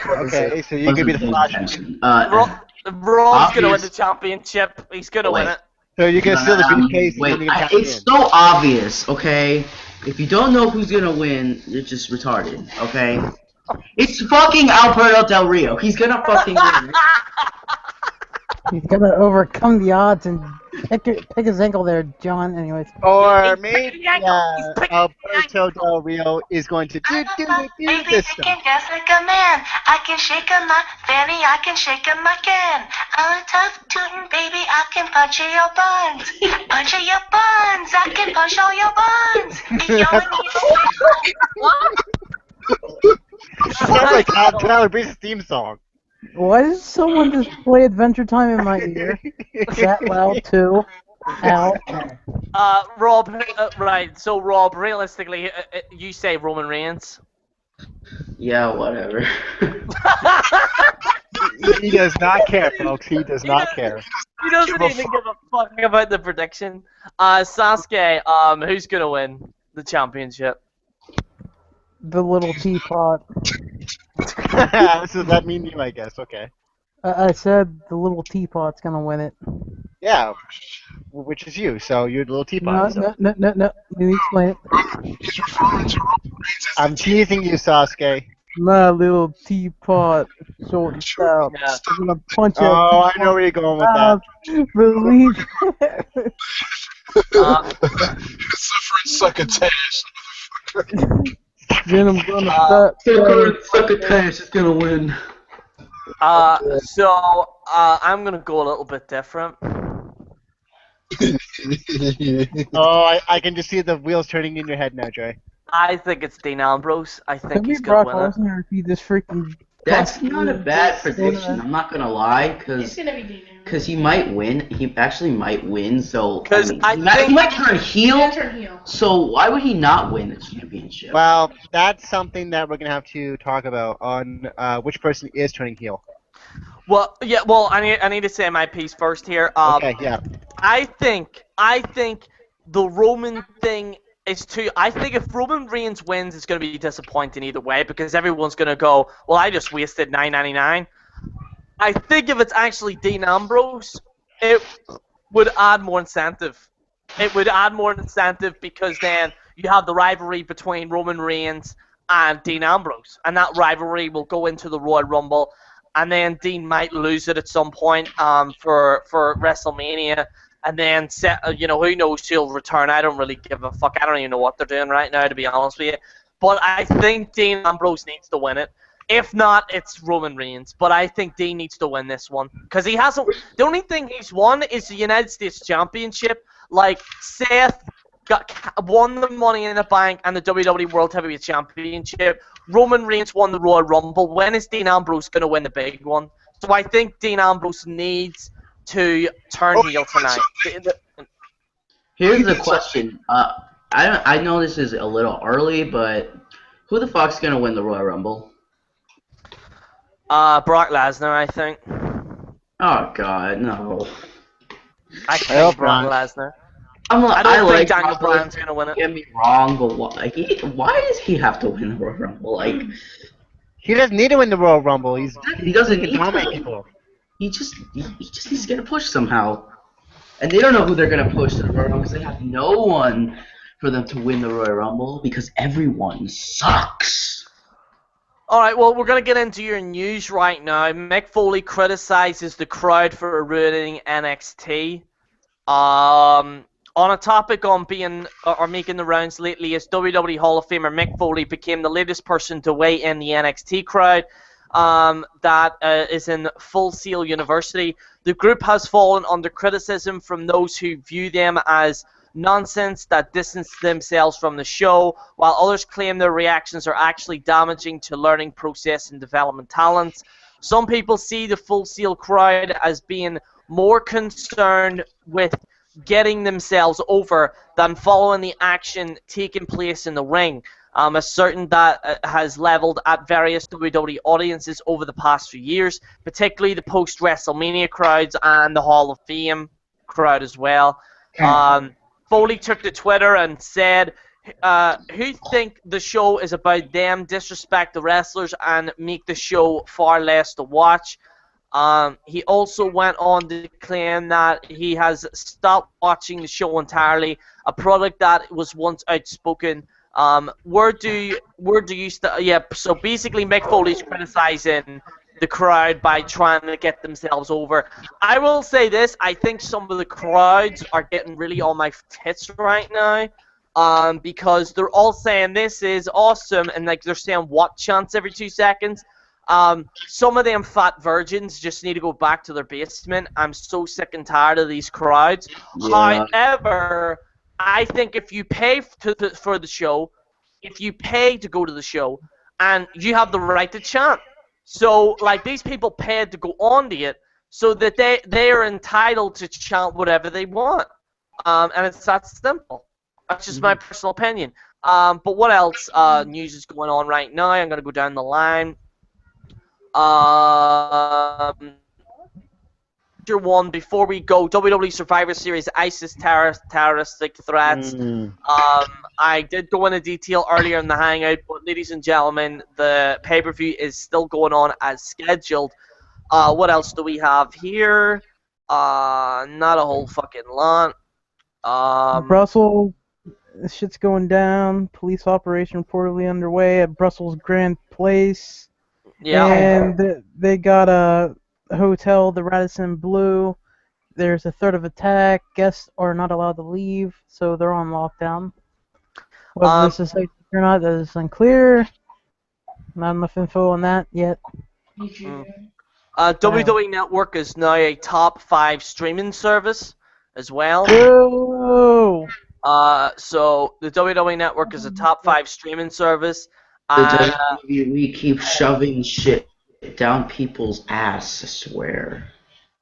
Okay, so you give me the flash. Rob's gonna win Obvious. the championship. He's gonna win Wait. it. So you can steal the briefcase and Wait, then you can cash it's in. so obvious, okay? If you don't know who's gonna win, you're just retarded, okay? It's fucking Alberto Del Rio. He's gonna fucking win. He's gonna overcome the odds and pick his ankle there, John. Anyways, Or maybe He's picking Alberto Del Rio is going to do this stuff. Just like a man, I can shake a my fanny, I can shake a my can. I'm a tough tootin' baby, I can punch your buns. Punch your buns, I can punch all your buns. Sounds like Tyler Breeze's theme song. why does someone just play Adventure Time in my ear? That loud too. Ow. Rob, right, so Rob, realistically, you say Roman Reigns. Yeah, whatever. He does not care, folks. He does not care. He doesn't even give a fuck about the prediction. Sasuke, who's gonna win the championship? The little teapot. So that mean you, I guess. Okay. I said the little teapot's gonna win it. Yeah, which is you. So you're the little teapot. so. No. Let me explain it. He's referring to Roman Reigns as I'm teasing you, Sasuke. My little teapot, short and stout. Yeah. I'm gonna punch you. Oh, I know where you're going with that. Believe it. suffering succotash. Then I'm gonna start. Succotash is gonna win. So I'm gonna go a little bit different. Oh, I can just see the wheels turning in your head now, Joey. I think it's Dean Ambrose. I think Could be he's gonna Brock win it. Lesnar if he just freaking. That's not a bad prediction. I'm not gonna lie, It's because gonna be Dean Ambrose. he might win. He actually might win. So 'Cause I he think- might turn heel. Turn heel. So why would he not win the championship? Well, that's something that we're gonna have to talk about on which person is turning heel. Well, yeah. Well, I need to say my piece first here. Okay, yeah. I think the Roman thing is too. I think if Roman Reigns wins, it's going to be disappointing either way because everyone's going to go, "Well, I just wasted $9.99." I think if it's actually Dean Ambrose, it would add more incentive. It would add more incentive because then you have the rivalry between Roman Reigns and Dean Ambrose, and that rivalry will go into the Royal Rumble. And then Dean might lose it at some point for WrestleMania, and then who knows, he'll return. I don't really give a fuck. I don't even know what they're doing right now, to be honest with you. but I think Dean Ambrose needs to win it. If not, it's Roman Reigns. But I think Dean needs to win this one because he hasn't. The only thing he's won is the United States Championship. Like Seth won the Money in the Bank and the WWE World Heavyweight Championship. Roman Reigns won the Royal Rumble. When is Dean Ambrose going to win the big one? So I think Dean Ambrose needs to turn heel tonight. Here's the question. I know this is a little early, but who the fuck's gonna win the Royal Rumble? Brock Lesnar, I think. Oh God, no. I think Brock Lesnar. I don't think Daniel Bryan's gonna win it. Don't get me wrong, but why does he have to win the Royal Rumble? Like, he doesn't need to win the Royal Rumble. He doesn't need to. He just needs to get a push somehow. And they don't know who they're gonna push to the Royal Rumble because they have no one for them to win the Royal Rumble because everyone sucks. Alright, well, we're going to get into your news right now. Mick Foley criticizes the crowd for ruining NXT. On a topic on being or making the rounds lately is WWE Hall of Famer Mick Foley became the latest person to weigh in the NXT crowd that is in Full Sail University. The group has fallen under criticism from those who view them as nonsense that distance themselves from the show, while others claim their reactions are actually damaging to learning process and development talents. Some people see the Full Sail crowd as being more concerned with getting themselves over than following the action taking place in the ring. Certain that has leveled at various WWE audiences over the past few years, particularly the post-WrestleMania crowds and the Hall of Fame crowd as well. Foley took to Twitter and said, who think the show is about them disrespect the wrestlers and make the show far less to watch. He also went on to claim that he has stopped watching the show entirely, a product that was once outspoken. So basically Mick Foley's criticizing the crowd by trying to get themselves over. I will say this, I think some of the crowds are getting really on my tits right now, because they're all saying this is awesome, and like they're saying what chants every 2 seconds. Some of them fat virgins just need to go back to their basement. I'm so sick and tired of these crowds. Yeah. However, I think if you pay for the show, if you pay to go to the show, and you have the right to chant. So, like, these people paid to go on to it, so that they are entitled to chant whatever they want. And it's that simple. That's just my personal opinion. But what else news is going on right now? I'm going to go down the line. One before we go, WWE Survivor Series ISIS terroristic threats. I did go into detail earlier in the Hangout, but ladies and gentlemen, the pay-per-view is still going on as scheduled. What else do we have here? Not a whole fucking lot. Brussels, shit's going down. Police operation reportedly underway at Brussels Grand Place. Yeah. And they got a hotel, the Radisson Blu. There's a threat of attack. Guests are not allowed to leave, so they're on lockdown. Whether this is safe or not, that is unclear. Not enough info on that yet. WWE Network is now a top 5 streaming service as well. Whoa. So the WWE Network is a top 5 streaming service. We keep shoving shit down people's ass, I swear.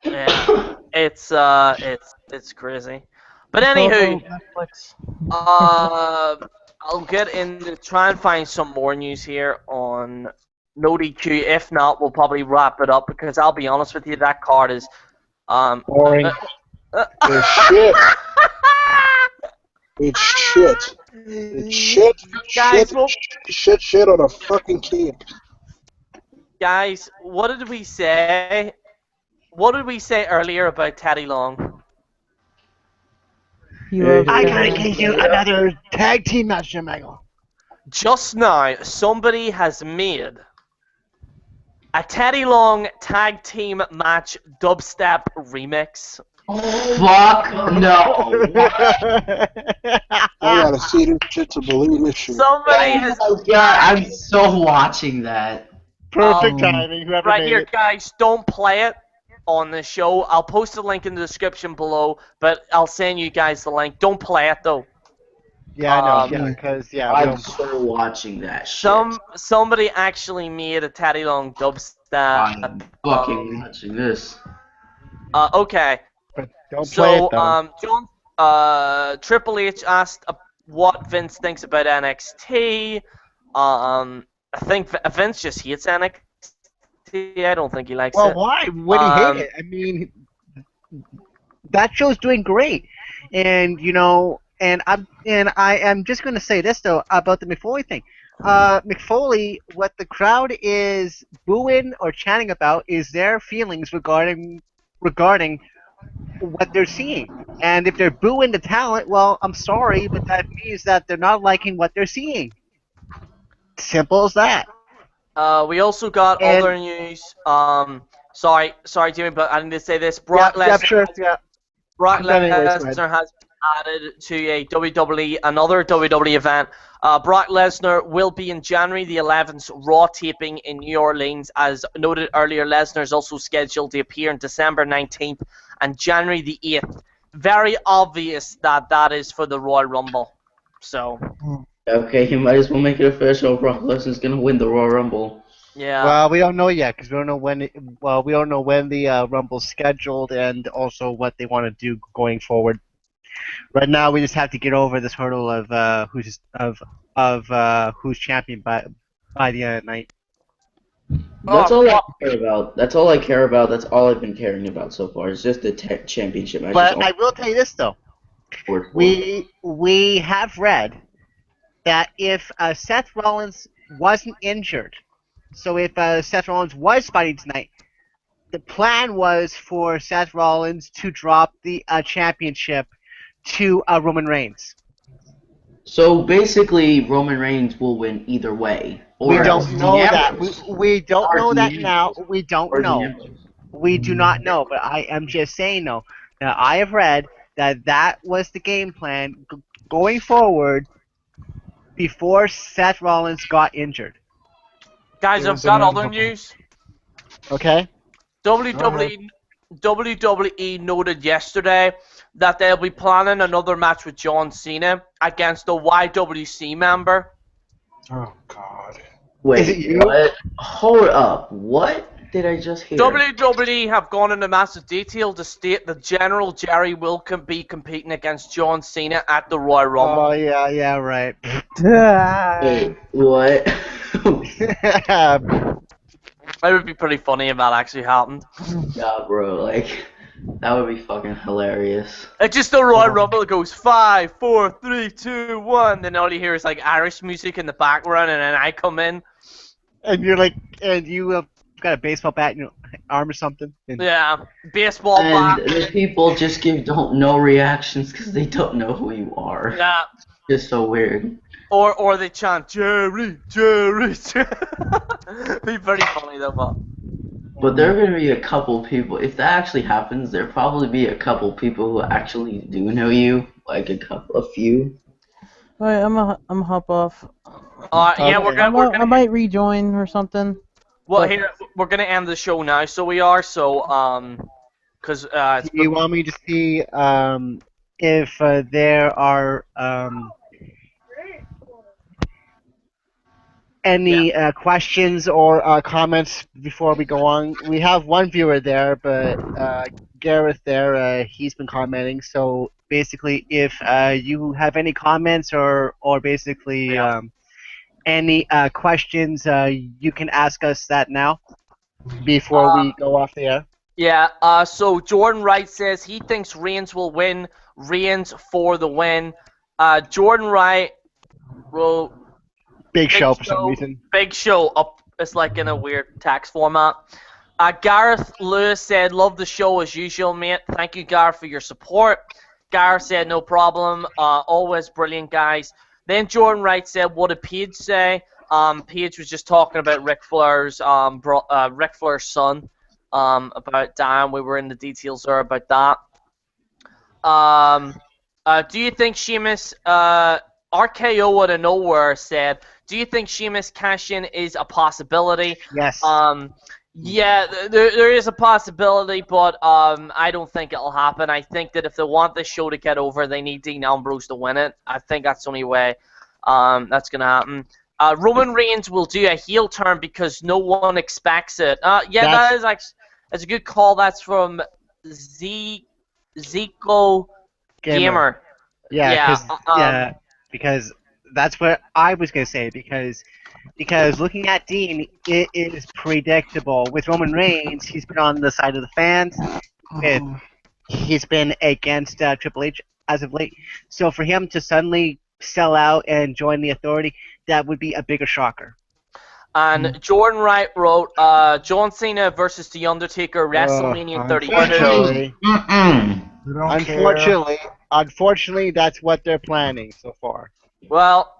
Yeah, it's crazy. But anywho, I'll get in to try and find some more news here on No DQ. If not, we'll probably wrap it up because I'll be honest with you, that card is boring. It's shit. It's shit. It's shit. Guys, shit on a fucking kid. Guys, what did we say? What did we say earlier about Teddy Long? I gotta give you another tag team match, Jim Angle. Just now, somebody has made a Teddy Long tag team match dubstep remix. Fuck no. I gotta see this shit to believe this shit. Somebody Oh has my god, I'm so watching that. Perfect timing. Whoever right made here, it. guys. Don't play it on the show. I'll post the link in the description below, but I'll send you guys the link. Don't play it though. Yeah, I know. Um, Yeah, because we I'm don't. so watching that shit. somebody actually made a Teddy Long dubstep. I'm fucking watching this. Okay. But don't play it So, though. John, Triple H asked what Vince thinks about NXT. I think Vince just hates NXT. I don't think he likes Well, it. why would he hate it? I mean, that show's doing great, and I am just going to say this though about the McFoley thing. McFoley, what the crowd is booing or chanting about is their feelings regarding what they're seeing. And if they're booing the talent, well, I'm sorry, but that means that they're not liking what they're seeing. Simple as that. We also got And other news. Sorry, Jimmy, but I need to say this. yeah, sure, yeah. Brock But anyways, go ahead. Lesnar has been added to a WWE, another WWE event. Brock Lesnar will be in January the 11th Raw taping in New Orleans. As noted earlier, Lesnar is also scheduled to appear on December 19th and January the 8th. Very obvious that that is for the Royal Rumble. So, Okay, you might as well make it official. Brock Lesnar's gonna win the Royal Rumble. yeah. Well, we don't know yet because we don't know when. We don't know when the Rumble's scheduled and also what they want to do going forward. Right now, we just have to get over this hurdle of who's champion by the end of the night. That's all I care about. That's all I care about. That's all I've been caring about so far. It's just the championship matches. But I will tell you this though, we have read that if Seth Rollins wasn't injured, so if Seth Rollins was fighting tonight, the plan was for Seth Rollins to drop the championship to Roman Reigns. So basically, Roman Reigns will win either way. We Or don't know that. Ambrose. We don't Or know that Dean now. Ambrose. We don't Or know. Dean Ambrose. We do not know, but I am just saying though. Now I have read that that was the game plan going forward before Seth Rollins got injured. Guys, It I've was got other inevitable. news. Okay. WWE noted yesterday that they'll be planning another match with John Cena against a YWC member. Oh God. Wait, Is it you? what? Hold up. What did I just hear? WWE have gone into massive detail to state that General Jerry will be competing against John Cena at the Royal Rumble. Oh yeah, right. Wait, what? It would be pretty funny if that actually happened. Yeah, bro, like, that would be fucking hilarious. It's just the Royal Rumble. It goes 5, 4, 3, 2, 1. Then all you hear is like Irish music in the background, and then I come in. And you're like, and you got a baseball bat in your arm or something. And Yeah, baseball And bat. the people just don't know reactions because they don't know who you are. Yeah. Just so weird. Or they chant Jerry, Jerry, Jerry. Be pretty funny though, But there are gonna be a couple people. If that actually happens, there'll probably be a couple people who actually do know you, like a few. Alright, I'm hop off. Yeah, Okay. I might rejoin or something. Well, but- here we're gonna end the show now, so we are. So, cause do you want me to see if there are any questions or comments before we go on? We have one viewer there, but Gareth there, he's been commenting. So basically, if you have any comments or basically any questions, you can ask us that now before we go off the air. Yeah. So Jordan Wright says he thinks Reigns will win. Reigns for the win. Jordan Wright wrote. Big show for some reason. Big show up. It's like in a weird text format. Gareth Lewis said, "Love the show as usual, mate. Thank you, Gareth, for your support." Gareth said, "No problem. Always brilliant, guys." Then Jordan Wright said, "What did Paige say?" Paige was just talking about Ric Flair's son about dying. We were in the details there about that. Do you think Sheamus, RKO out of nowhere said, do you think Sheamus cash-in is a possibility? Yes. Yeah, there is a possibility, but I don't think it'll happen. I think that if they want this show to get over, they need Dean Ambrose to win it. I think that's the only way that's going to happen. Roman Reigns will do a heel turn because no one expects it. Yeah, that's a good call. That's from Zico Gamer. Yeah, because that's what I was gonna say. Because looking at Dean, it is predictable. With Roman Reigns, he's been on the side of the fans. He's been against Triple H as of late. So for him to suddenly sell out and join the Authority, that would be a bigger shocker. And Jordan Wright wrote, John Cena versus The Undertaker, WrestleMania 32. Unfortunately, that's what they're planning so far. Well,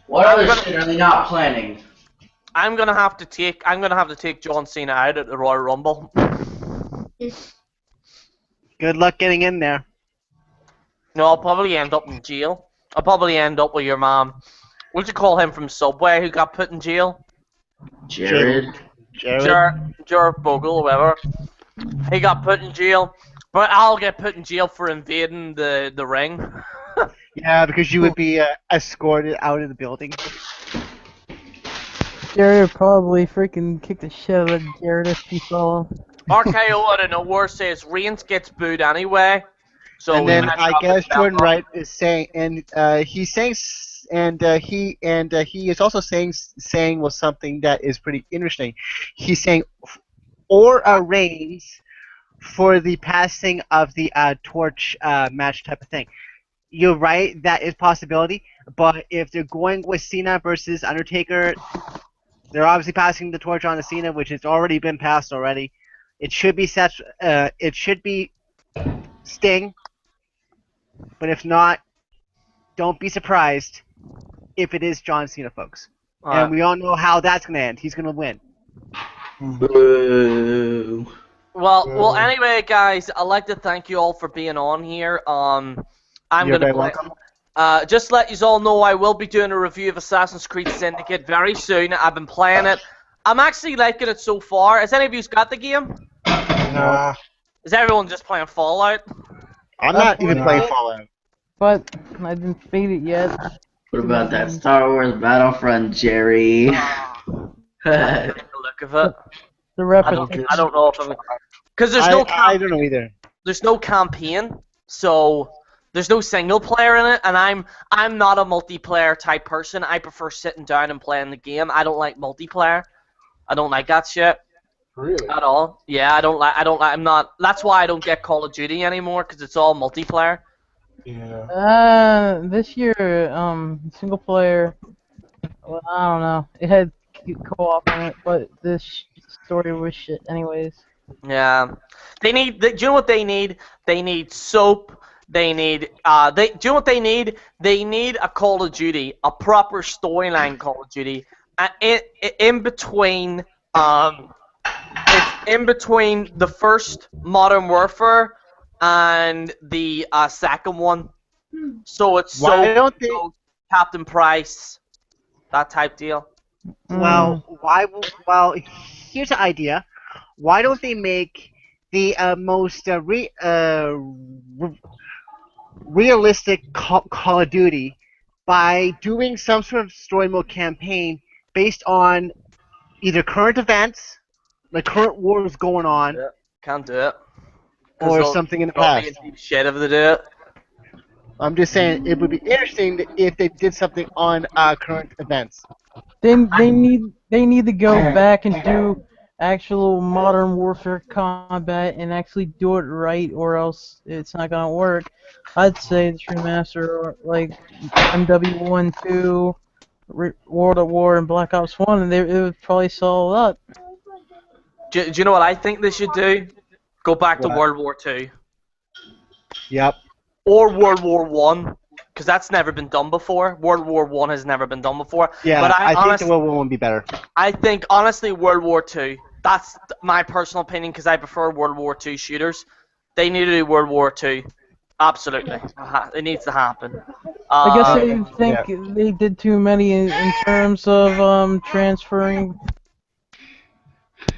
what other shit are they not planning? I'm gonna have to take John Cena out at the Royal Rumble. Good luck getting in there. No, I'll probably end up in jail. I'll probably end up with your mom. What'd you call him from Subway who got put in jail? Jared Bogle, or whatever. He got put in jail. But I'll get put in jail for invading the ring. Yeah, because you would be escorted out of the building. Jared would probably freaking kick the shit out of Jared if he saw him. RKO out of nowhere says Reigns gets booed anyway. So and then I guess Jordan Wright is saying, and he's saying, he is also saying something that is pretty interesting. He's saying, or Reigns for the passing of the torch match type of thing. You're right, that is possibility. But if they're going with Cena versus Undertaker, they're obviously passing the torch on to Cena, which has already been passed already. It should be Sting. But if not, don't be surprised if it is John Cena, folks. And we all know how that's going to end. He's going to win. Boo. Well, anyway, guys, I'd like to thank you all for being on here. You're very welcome. Just let you all know I will be doing a review of Assassin's Creed Syndicate very soon. I've been playing it. I'm actually liking it so far. Has any of you got the game? Nah. Is everyone just playing Fallout? I'm not even playing Fallout. But I didn't beat it yet. What about that Star Wars Battlefront, Jerry? Take a look of it. The repetition. I don't know if I'm... Because there's I don't know either. There's no campaign, so there's no single player in it, and I'm not a multiplayer type person. I prefer sitting down and playing the game. I don't like multiplayer. I don't like that shit. Really? At all. Yeah, I'm not. That's why I don't get Call of Duty anymore, because it's all multiplayer. Yeah. This year, single player. Well, I don't know. It had co-op in it, but this story was shit, anyways. Yeah. Do you know what they need? They need soap. They need. Do you know what they need? They need a Call of Duty, a proper storyline Call of Duty, in between. It's in between the first Modern Warfare and the second one. So it's so Captain Price, that type deal. Well, here's an idea. Why don't they make the most realistic Call of Duty by doing some sort of story mode campaign based on either current events, like current wars going on, Can't do it. or something in the past. Shit if they do it. I'm just saying it would be interesting if they did something on current events. They need to go back and do actual Modern Warfare combat and actually do it right, or else it's not gonna work. I'd say the remaster, like MW1, 2, World at War, and Black Ops 1, and it would probably solve that. Do you know what I think they should do? Go back to World War 2. Yep. Or World War 1, because that's never been done before. World War 1 has never been done before. Yeah, but I think the World War 1 would be better. I think, honestly, World War 2, that's my personal opinion, because I prefer World War 2 shooters. they need to do World War II. Absolutely, it needs to happen. I guess Um, they think they did too many in terms of transferring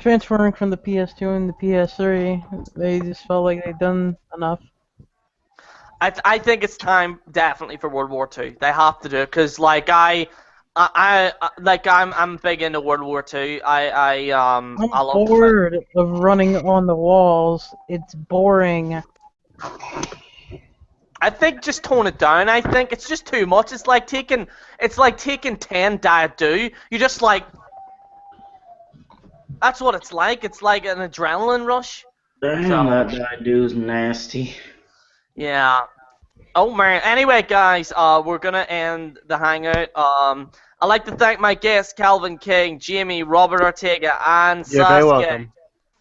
from the PS2 and the PS3. They just felt like they'd done enough. I think it's time definitely for World War II. They have to do it because like I'm big into World War II. I I'm love the bored of running on the walls. It's boring. I think just tone it down. I think it's just too much. It's like taking 10 Diet Dew. You just like that's what it's like. It's like an adrenaline rush. Damn, that dude's nasty. Yeah. Oh man. Anyway, guys, we're gonna end the hangout. I'd like to thank my guests, Calvin King, Jamie, Robert Ortega, and You're very Sasuke. welcome.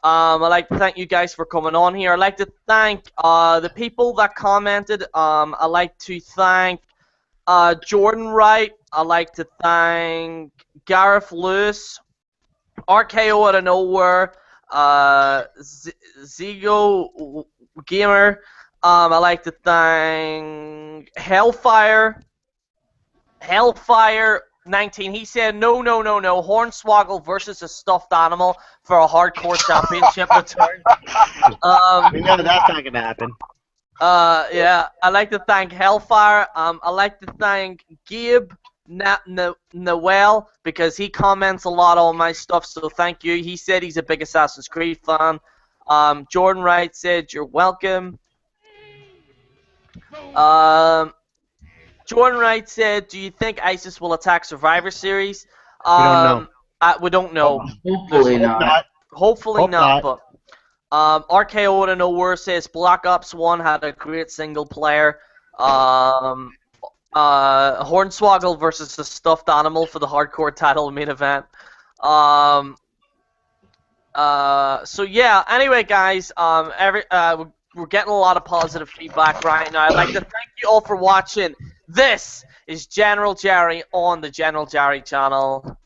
I'd like to thank you guys for coming on here. I'd like to thank the people that commented. I'd like to thank Jordan Wright. I'd like to thank Gareth Lewis, RKO out of nowhere, Zigo Gamer. I'd like to thank Hellfire 19. He said no, Hornswoggle versus a stuffed animal for a hardcore championship return. We know that's not gonna happen. Yeah, I'd like to thank Hellfire. I'd like to thank Gabe Noel because he comments a lot on my stuff, so thank you. He said he's a big Assassin's Creed fan. Jordan Wright said you're welcome. Jordan Wright said, do you think ISIS will attack Survivor Series? We don't know. We don't know. Hopefully not. Hopefully Hope not, not. but RKO out of nowhere says Black Ops 1 had a great single player. Hornswoggle versus the stuffed animal for the hardcore title main event. So yeah, anyway guys, we're getting a lot of positive feedback right now. I'd like to thank you all for watching. This is General Jerry on the General Jerry channel.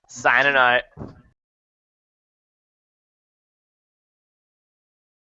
Signing out.